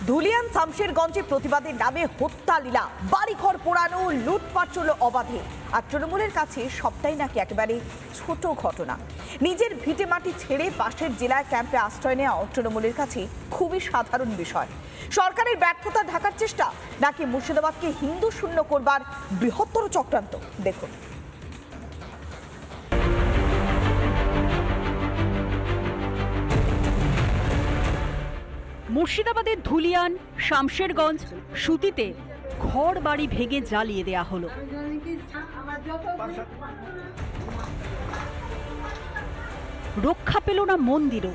ধুলিয়ান শামশেরগঞ্জে প্রতিবাদের নামে হত্যা লীলা, বাড়িঘর পোড়ানো, লুটপাট চলল অবাধে। আর তৃণমূলের কাছে সবটাই নাকি একেবারে ছোট ঘটনা। নিজের ভিটে মাটি ছেড়ে পাশের জেলায় ক্যাম্পে আশ্রয় নেওয়া তৃণমূলের কাছে খুবই সাধারণ বিষয়। সরকারের ব্যর্থতা ঢাকার চেষ্টা নাকি মুর্শিদাবাদকে হিন্দু শূন্য করবার বৃহত্তর চক্রান্ত, দেখুন। মুর্শিদাবাদের ধুলিয়ান, শামশেরগঞ্জ, সুতিতে ঘর বাড়ি ভেঙে জ্বালিয়ে দেয়া হলো। রক্ষা পেল না মন্দিরও।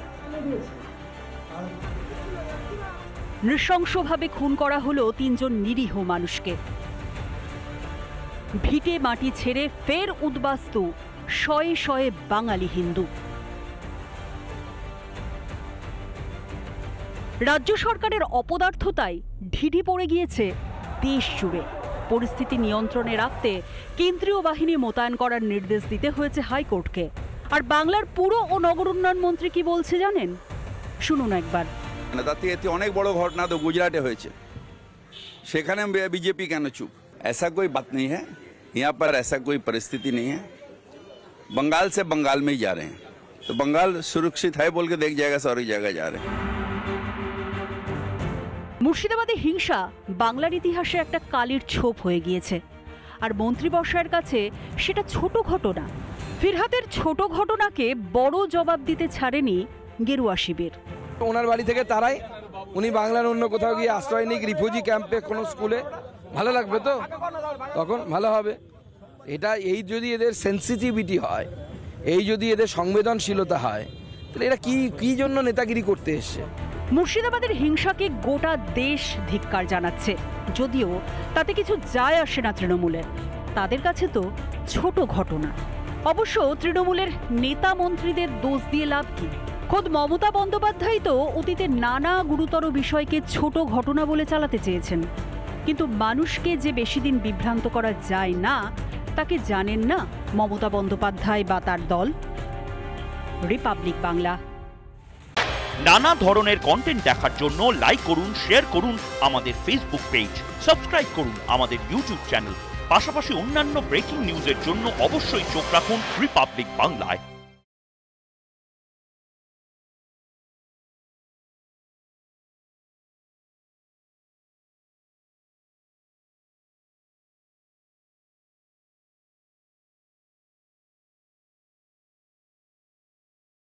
নৃশংসভাবে খুন করা হলো 3 জন নিরীহ মানুষকে। ভিটে মাটি ছেড়ে ফের উদ্বাস্তু শয়ে শয়ে বাঙালি হিন্দু। রাজ্য সরকারের অপদার্থতায় ঢিঢি পড়ে গিয়েছে দেশ জুড়ে। পরিস্থিতি নিয়ন্ত্রণে রাখতে কেন্দ্রীয় বাহিনী মোতায়েন করার নির্দেশ দিতে হয়েছে হাইকোর্টকে। আর বাংলার পুর ও নগর উন্নয়ন মন্ত্রী কি বলছে জানেন? শুনুন একবার। তাতে অনেক বড় ঘটনা তো গুজরাটে হয়েছে, সেখানে बीजेपी কেন চুপ? ऐसा कोई बात नहीं है, यहाँ पर ऐसा कोई परिस्थिति नहीं है। बंगाल से बंगाल में ही जा रहे हैं, तो बंगाल सुरक्षित है बोल के देख जाएगा, सारी जगह जा रहे हैं। মুর্শিদাবাদে হিংসা বাংলার ইতিহাসে একটা কালির ছোপ হয়ে গিয়েছে। আর মন্ত্রী বর্ষার কাছে সেটা ছোট ঘটনা। ফিরহাদের ছোট ঘটনাকে বড় জবাব দিতে ছাড়েনি গেরুয়া শিবির। ওনার বাড়ি থেকে তারাই, উনি বাংলার অন্য কোথাও গিয়ে আশ্রয় নিক, রিফিউজি ক্যাম্পে, কোনো স্কুলে, ভালো লাগবে তো? তখন ভালো হবে। এটা এই যদি এদের সেন্সিটিভিটি হয়, এই যদি এদের সংবেদনশীলতা হয়, তাহলে এরা কি জন্য নেতাগিরি করতে এসছে? মুর্শিদাবাদের হিংসাকে গোটা দেশ ধিক্কার জানাচ্ছে, যদিও তাতে কিছু যায় আসে না তৃণমূলের। তাদের কাছে তো ছোট ঘটনা। অবশ্য তৃণমূলের নেতা মন্ত্রীদের দোষ দিয়ে লাভ কি? খোদ মমতা বন্দ্যোপাধ্যায় তো অতীতে নানা গুরুতর বিষয়কে ছোট ঘটনা বলে চালাতে চেয়েছেন। কিন্তু মানুষকে যে বেশি দিন বিভ্রান্ত করা যায় না, তাকে জানেন না মমতা বন্দ্যোপাধ্যায় বা তার দল। রিপাবলিক বাংলা। নানা ধরনের কন্টেন্ট দেখার জন্য লাইক করুন, শেয়ার করুন আমাদের ফেসবুক পেজ, সাবস্ক্রাইব করুন আমাদের ইউটিউব চ্যানেল। পাশাপাশি অন্যান্য ব্রেকিং নিউজের জন্য অবশ্যই চোখ রাখুন রিপাবলিক বাংলায়।